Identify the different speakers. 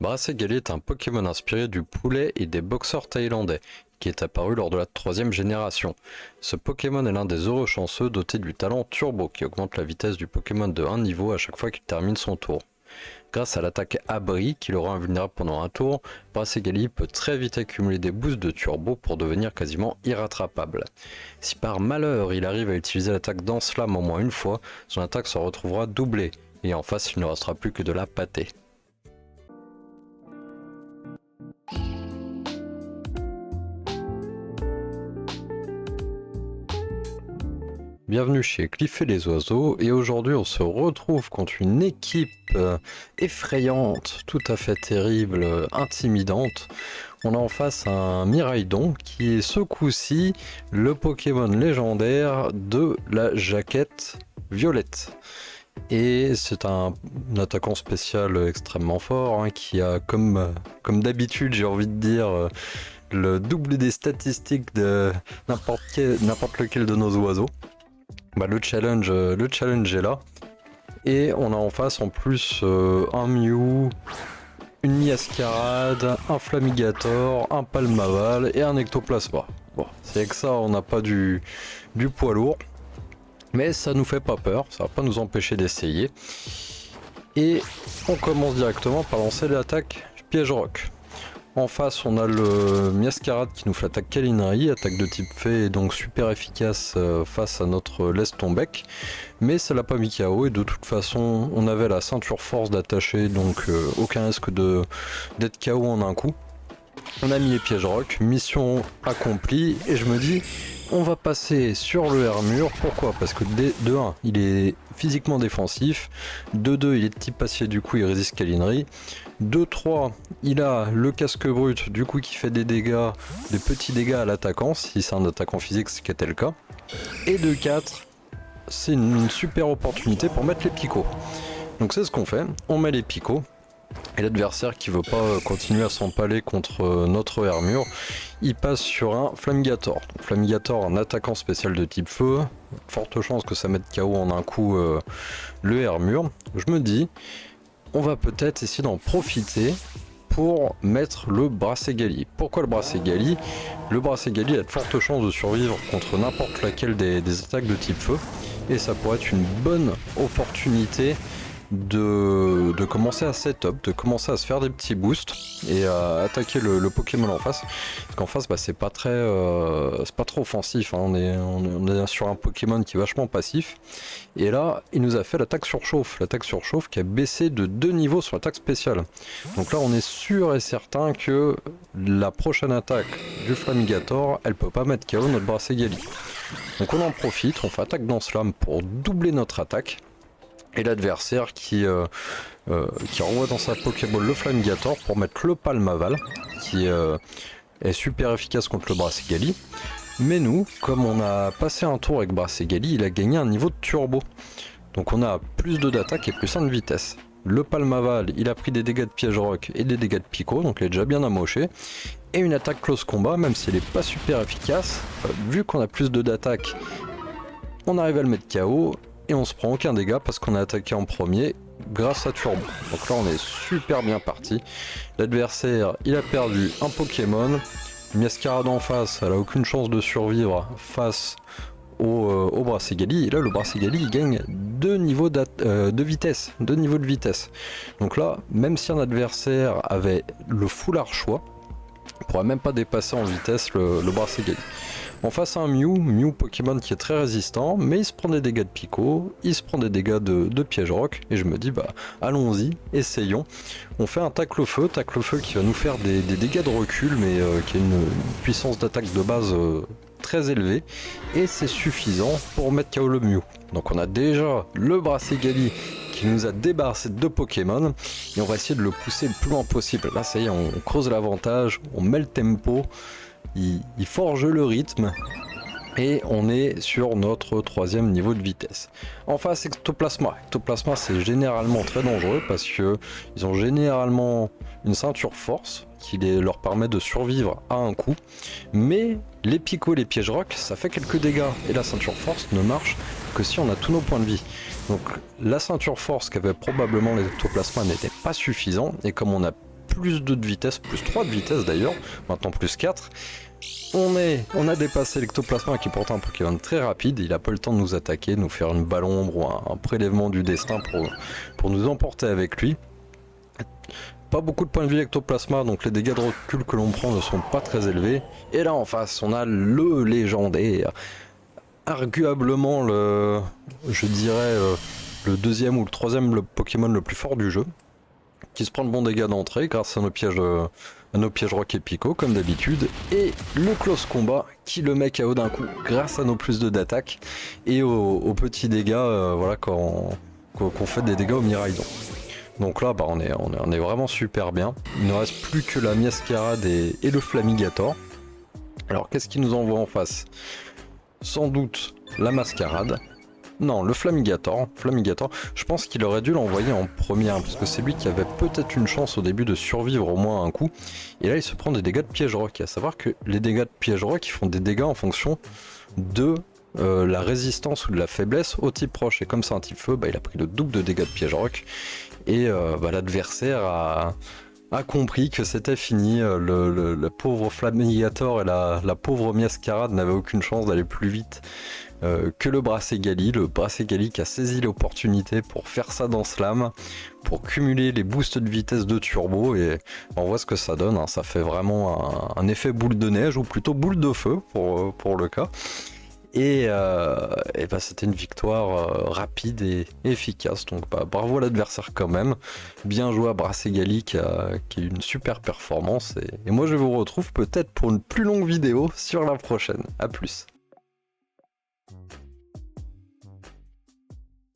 Speaker 1: Brassegali est un Pokémon inspiré du poulet et des boxeurs thaïlandais, qui est apparu lors de la troisième génération. Ce Pokémon est l'un des heureux chanceux dotés du talent Turbo, qui augmente la vitesse du Pokémon de 1 niveau à chaque fois qu'il termine son tour. Grâce à l'attaque Abri, qui le rend invulnérable pendant un tour, Brassegali peut très vite accumuler des boosts de Turbo pour devenir quasiment irrattrapable. Si par malheur il arrive à utiliser l'attaque Danslame au moins une fois, son attaque se retrouvera doublée, et en face il ne restera plus que de la pâtée. Bienvenue chez Cliff et les oiseaux, et aujourd'hui on se retrouve contre une équipe effrayante, tout à fait terrible, intimidante. On a en face un Miraidon qui est ce coup-ci le Pokémon légendaire de la jaquette violette. Et c'est un attaquant spécial extrêmement fort qui a comme d'habitude, j'ai envie de dire, le double des statistiques de n'importe lequel de nos oiseaux. Le challenge est là. Et on a en face en plus un Mew, une Miascarade, un Flamigator, un Palmaval et un Ectoplasma. Bon, c'est que ça, on n'a pas du poids lourd. Mais ça nous fait pas peur, ça va pas nous empêcher d'essayer. Et on commence directement par lancer l'attaque Piège Rock. En face, on a le Miascarade qui nous fait l'attaque Câlinerie, attaque de type fée et donc super efficace face à notre Lestonbec. Mais ça l'a pas mis KO et de toute façon, on avait la ceinture force d'attacher, donc aucun risque d'être KO en un coup. On a mis les pièges rock, mission accomplie et je me dis on va passer sur le Hermure. Pourquoi? Parce que de 1 il est physiquement défensif, de 2 il est de type acier, du coup il résiste câlinerie, de 3 il a le casque brut du coup qui fait des dégâts, des petits dégâts à l'attaquant si c'est un attaquant physique, ce qui était le cas, et de 4 c'est une super opportunité pour mettre les picots. Donc c'est ce qu'on fait, on met les picots. Et l'adversaire qui veut pas continuer à s'empaler contre notre Hermure, il passe sur un Flamigator. Flamigator, un attaquant spécial de type feu, forte chance que ça mette KO en un coup le Hermure. Je me dis, on va peut-être essayer d'en profiter pour mettre le Brassegali. Pourquoi le Brassegali? Le Brassegali a de fortes chances de survivre contre n'importe laquelle des attaques de type feu, et ça pourrait être une bonne opportunité de commencer à setup, de commencer à se faire des petits boosts et à attaquer le Pokémon en face. Parce qu'en face, c'est pas trop offensif. On est sur un Pokémon qui est vachement passif. Et là, il nous a fait l'attaque surchauffe. L'attaque surchauffe qui a baissé de 2 niveaux sur l'attaque spéciale. Donc là, on est sûr et certain que la prochaine attaque du Flamigator, elle peut pas mettre KO notre Brassegali. Donc on en profite, on fait attaque Danslame pour doubler notre attaque. Et l'adversaire qui renvoie dans sa Pokéball le Flamigator pour mettre le Palmaval qui est super efficace contre le Brassegali. Mais nous, comme on a passé un tour avec Brassegali, il a gagné un niveau de turbo. Donc on a plus 2 d'attaque et plus 1 de vitesse. Le Palmaval, il a pris des dégâts de piège rock et des dégâts de picot, donc il est déjà bien amoché. Et une attaque close combat, même si elle n'est pas super efficace, vu qu'on a plus 2 d'attaque, on arrive à le mettre KO. Et on se prend aucun dégât parce qu'on a attaqué en premier grâce à Turbo. Donc là on est super bien parti. L'adversaire il a perdu un Pokémon. Miascarade en face, elle a aucune chance de survivre face au Brassegali. Et là le Brassegali il gagne 2 niveaux de vitesse. 2 niveaux de vitesse. Donc là, même si un adversaire avait le full archois, il ne pourra même pas dépasser en vitesse le Brassegali. En face à un Mew Pokémon qui est très résistant, mais il se prend des dégâts de Pico, il se prend des dégâts de piège rock, et je me dis allons-y, essayons. On fait un tacle feu qui va nous faire des dégâts de recul, mais qui a une puissance d'attaque de base très élevée, et c'est suffisant pour mettre KO le Mew. Donc on a déjà le Brassegali qui nous a débarrassé de 2 Pokémon, et on va essayer de le pousser le plus loin possible. Là ça y est, on creuse l'avantage, on met le tempo, il forge le rythme et on est sur notre 3e niveau de vitesse. En face Ectoplasma. Ectoplasma c'est généralement très dangereux parce que ils ont généralement une ceinture force qui leur permet de survivre à un coup, mais les picots et les pièges rock ça fait quelques dégâts et la ceinture force ne marche que si on a tous nos points de vie. Donc la ceinture force qu'avait probablement l'Ectoplasma n'était pas suffisant, et comme on a plus 2 de vitesse, plus 3 de vitesse d'ailleurs, maintenant plus 4. On a dépassé l'Ectoplasma qui est pourtant un Pokémon très rapide, il a pas le temps de nous attaquer, de nous faire une balle ombre ou un prélèvement du destin pour nous emporter avec lui. Pas beaucoup de points de vie Ectoplasma, donc les dégâts de recul que l'on prend ne sont pas très élevés. Et là en face, on a le légendaire, arguablement je dirais, le deuxième ou le troisième Pokémon le plus fort du jeu, qui se prend de bons dégâts d'entrée grâce à nos pièges rock et pico comme d'habitude, et le close combat qui le met KO d'un coup grâce à nos plus 2 d'attaque et aux petits dégâts voilà, qu'on fait des dégâts au Miraidon. Donc là, bah, on est vraiment super bien. Il ne reste plus que la Miascarade et le Flamigator. Alors, qu'est-ce qui nous envoie en face? Sans doute la Mascarade. Non, le Flamigator. Je pense qu'il aurait dû l'envoyer en première, parce que c'est lui qui avait peut-être une chance au début de survivre au moins un coup. Et là, il se prend des dégâts de piège rock. À savoir que les dégâts de piège rock, ils font des dégâts en fonction de la résistance ou de la faiblesse au type roche. Et comme c'est un type feu, bah, il a pris le double de dégâts de piège rock. Et bah, l'adversaire a compris que c'était fini. Le pauvre Flamigator et la pauvre Miascarade n'avaient aucune chance d'aller plus vite que le Brassegali. Le Brassegali qui a saisi l'opportunité pour faire ça dans Slam, pour cumuler les boosts de vitesse de turbo, et on voit ce que ça donne, hein. Ça fait vraiment un effet boule de neige, ou plutôt boule de feu pour le cas. Et bah, c'était une victoire rapide et efficace, donc bah, bravo à l'adversaire quand même. Bien joué à Brassegali qui a eu une super performance, et moi je vous retrouve peut-être pour une plus longue vidéo sur la prochaine. A plus.